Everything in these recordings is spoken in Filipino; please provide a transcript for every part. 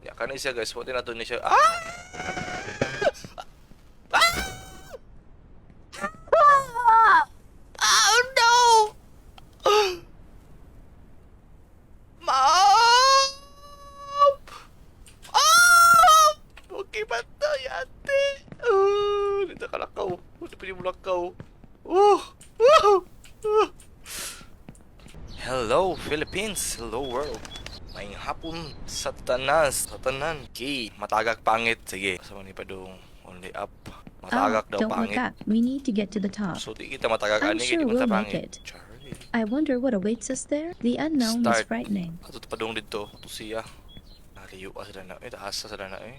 Ya, kanin siya guys. Pwede na to niya siya. Ah! Oh no! Mom! Oh! Okay ba ito, yate? Dito ka lakaw. Dito pa yung lakaw. Hello, Philippines! Hello, world! Maing hapon sa tanan. Okay, matagak pangit. Sige, sa man pa dong only up. Matagak daw Don't look pangit. up. We need to get to the top. So di kita matagak I'm ani, sure di we'll man make pangit. it. Charlie. I wonder what awaits us there. The unknown is Start. frightening. Ato pa dong dito. Ito siya. Naliyo sila na. Taasa sila na eh.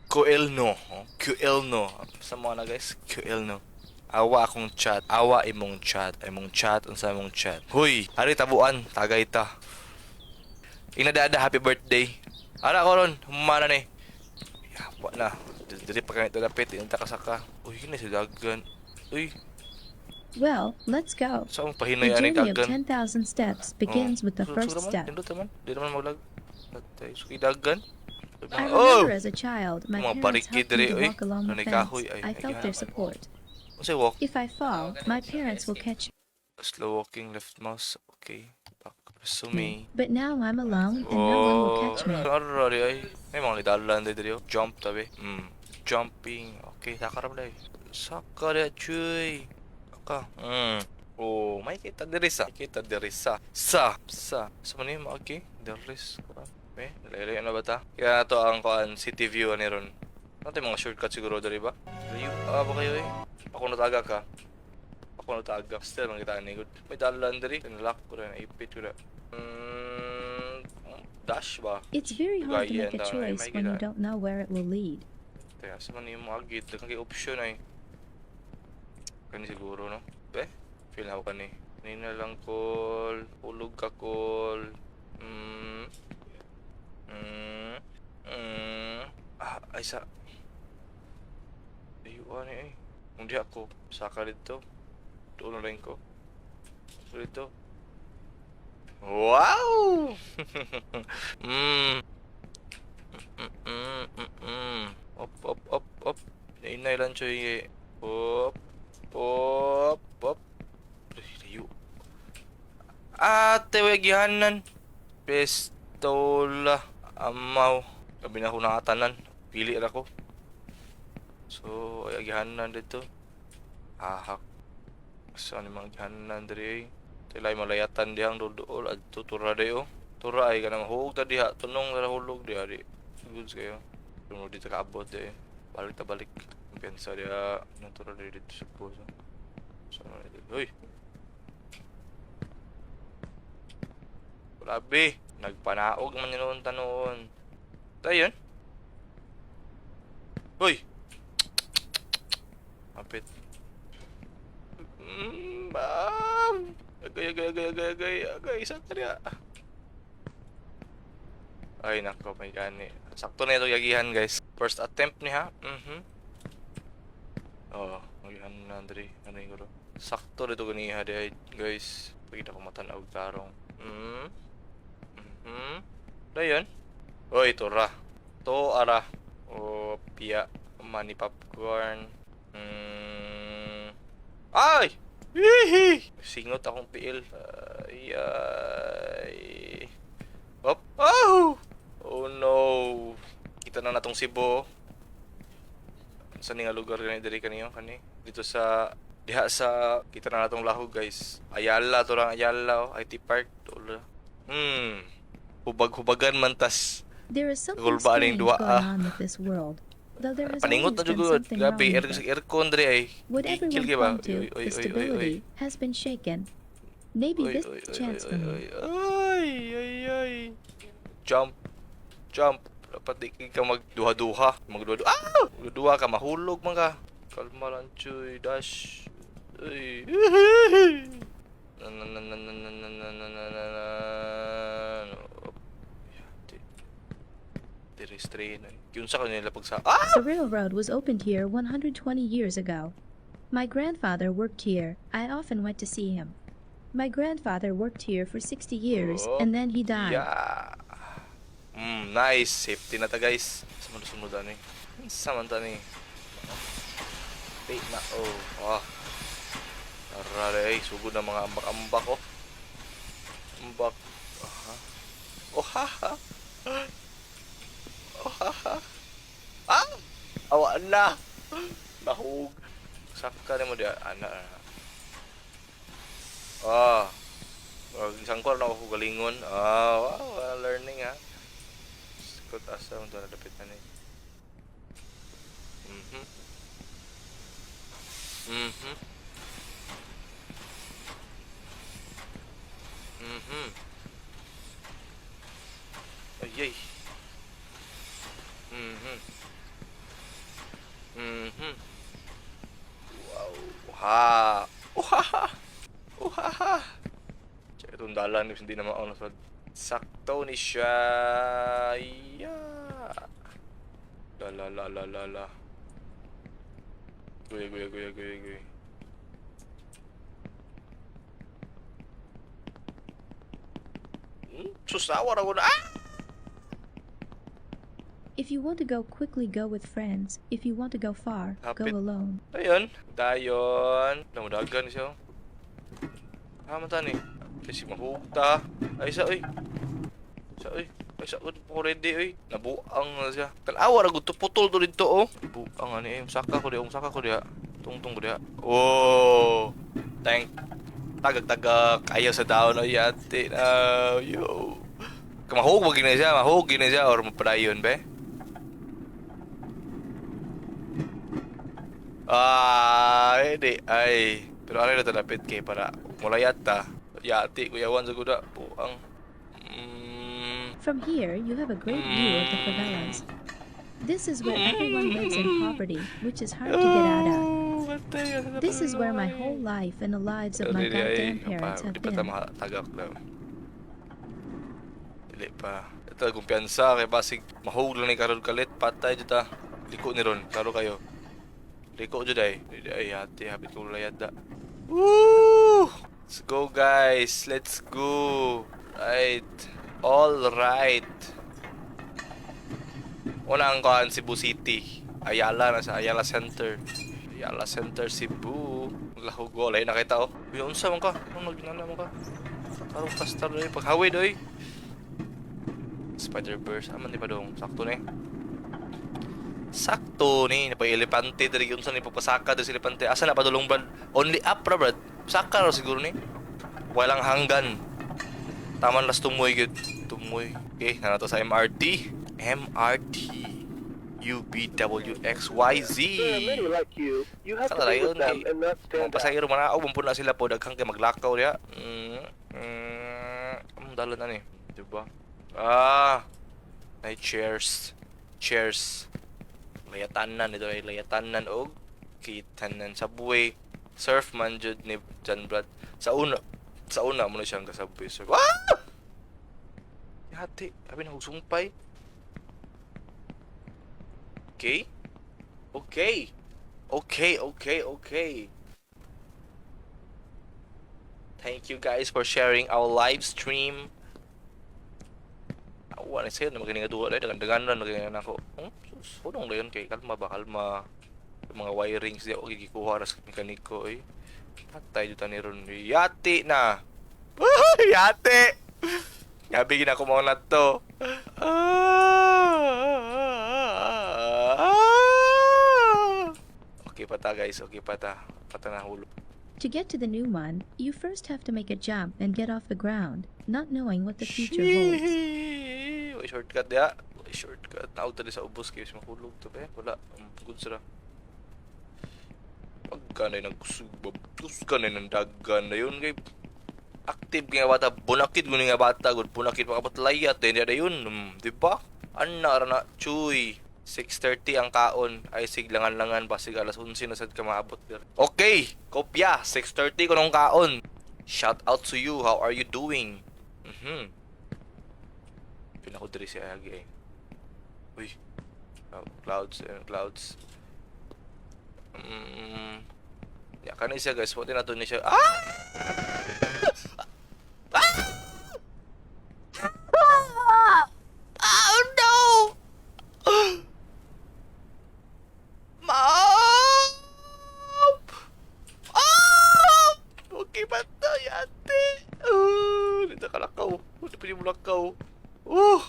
Coelno. Coelno. Sa mga na guys. Coelno. Awa akong chat. Awa imong chat. Imong chat. Unsa imong chat. Huy. Hari tabuan. Tagay ta. Inadada. Happy birthday. Ana ko ron. Humana ni. Yawa na. Dili pa kami talapit. Inta kasaka. Uy. Kina si dagan. Uy. Well, let's go. Saan mong The pahinoy ani journey of dagan? 10,000 steps begins with the first step. Nindot naman. Di naman maglag. Suki dagan. I remember as a child, my Mga parents barikid helped me diri, to oy. walk along the Nanay fence. kahoy, ay, I felt their support. Unsay walk? If I fall, my parents will catch Slow walking, left mouse. Okay. Back. Resume. me. But now I'm alone and no one will catch me. Arari ay. May mga lidalan dito. Jump tabi. Jumping. Okay, sakar pala eh. Sakar ya cuy. Aka. Oh, may kita diri sa. Kita diri sa. Sa man ni okay. Deris. Eh, nalalayan na ba ta? Kaya to ang kuan city view ani ron. Ano mga shortcut siguro diri ba? Layo ba kayo eh? Ako nataga ka. Ako nataga. Still man kita ani good. May dalan diri. Tinalak ko rin. Ipit ko na. Dash ba? It's very hard to make a Gaya, choice may when you gina. don't know where it will lead. Kaya sa man yung mga gate. Dagang kay option ay. Kani siguro no? Feel ako kani. Kanina lang call. Hulog ka call. Ay sa. Ayuan eh. Kung di ako, saka dito. Doon na rin ko. Dito. Wow! Op. Nainay lang siya eh. Op. Layo. Ate, wegihanan. Pistola. Amaw. Sabi na ako nakatanan. Pili na ko. So, ay agihanan dito. Ahak. Saan yung mga agihanan diri? Tilay malayatan dihang dool at tutura dayo. Tura ay kanang huog ta diha. Tunong na hulog diha di. Goods kayo. Tunong dito kaabot di. Balik. Pensa diha. Natura dito sa puso. Saan na dito? Uy! Grabe. Nagpanaog man yun tanon. Tayo yun? Uy! Mapit. Bam! Agay. Saan ka niya? Ay, nako. May gani. Sakto na ito yagihan, guys. First attempt niya, Oo. Yagihan na, Andre. Ano yung guro? Sakto dito ganiha, guys. Pagkita ko matanaw karong. Dayon. Oy, tura. To, ara. O, piya. Money popcorn. Ay! Hihi! Singot akong piil. Ay. Hop. Oh no. Kita na natong Cebu. Saan nga lugar gani diri kaniyo kani? Dito sa diha sa kita na natong lahog guys. Ayala to lang Ayala IT Park tula. Hubag-hubagan man tas. There is something Gulba aning strange dua, going on with this world. Though there has Paningot always na been jugod. something wrong Grabe with it. aircon diri ay. What Gigil everyone ka ba? clung to, the stability, has been shaken. Maybe this is a chance for me. Ay. Jump. Dapat di ka magduha-duha. Magduha ka, mahulog man ka. Kalma lang, chuy. Dash. Ay. Di-restrain. Yun sa kanila pag sa... The railroad was opened here 120 years ago. My grandfather worked here. I often went to see him. My grandfather worked here for 60 years, and then he died. Yeah. Nice. Safety na ta guys. Sumunod ani. Samanta ni. Wait na. Oh. Aray, sugod na mga ambak-ambak oh. Ambak. Aha. Oh haha. Oh haha. Ah! Awa na. Nahug. Saka mo dia anak. Isang ko na ako galingon. Wow, learning ha. Skot asa mo to nadapit na ni. Ayay. Wow. Uhaha. Check itong dalan hindi na mauna sa sakto ni siya. Yeah. La. Guya. Susawar ako na. If you want to go quickly, go with friends. If you want to go far, Hapit. go alone. Dayon. Namudagan siya. Mata ni. Kasi mahugta. Ay sa oy. Ko ready oy. Nabuang na siya. Tanawa ra gud to putol to dito oh. Buang ani saka ko dia. Tungtung ko dia. Oh. Tagag ayaw sa daon oy ate. Yo. Mahug na siya or mapadayon be. Hindi. Ay. Pero ano na talapit kay para mulayat ta. Yati, kuyawan sa kuda. Buang. From here, you have a great view of the favelas. This is where everyone lives in poverty, which is hard to get out of. This is where my whole life and the lives of my goddamn parents have Di pa been. ta tagak daw. Dili pa. Ito, kumpiyansa. Kaya basig mahug lang ni karol kalit. Patay dito ta. Liko ni ron. Karo kayo. Liko dyan ay. Ay, hati. Habit ko layad da. Woo! Let's go guys. Let's go. Right. All right. Unang kuhan Cebu City. Ayala na sa Ayala Center. Ayala Center Cebu. Lahog ko. Lain nakita oh. Uy, unsa man ka? Ano ginala mo ka? Karong pastar doy. Paghawid doy. Spider-Verse. Aman di pa dong. Sakto ni. Napay elepante. Dari unsa ni papasaka. Dari si elepante. Asa na pa dulong brad? Only up ra brad. Saka ra siguro ni. Walang hanggan. Taman las tumoy gud. Tumoy. Okay, na to sa MRT. UBWXYZ. like you have to Kala be yun with them kay and not mga stand out. pasahero manaaw bumpun na sila po daghang kay maglakaw diha. Dalan ani, di ba? Ay cheers. Layatanan ito ay layatanan og kitanan sa buhay. Surf man jud ni Jan Brad. Sa una mo na siyang kasabay surf. Hati, abi na sumpay. Okay. Thank you guys for sharing our live stream. Awan sa'yo na magaling aduwa dahil dagan na magaling ako. Sunong na yun kay kalma. Yung mga wirings diya o gigikuha ras mekaniko eh. Patay dito ni ron. Yati na! Yati! Nabigin ako mga nato. Okay pa ta guys. Pata na hulog. To get to the new one, you first have to make a jump and get off the ground, not knowing what the future holds. May shortcut ya. Naog tali sa ubos kayo mahulog to be. Wala. Good sira. Pagkanay ng dagan na yun kay active nga bata, bunakit guni nga bata, good bunakit pakabot layat, hindi na yun, di ba? Ana na chuy. 6:30 ang kaon ay siglangan-langan basig alas 11 na sad ka maabot dir. Okay, kopya 6:30 ko nung kaon. Shout out to you. How are you doing? Pinako diri si Agi. Uy. Clouds. Ya kan siya guys, pwede na to ni siya. mulakaw. Di pwede mulakaw. Uh!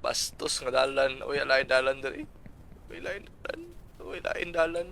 Bastos nga dalan. Uy, alain dalan diri. Uy, lain dalan.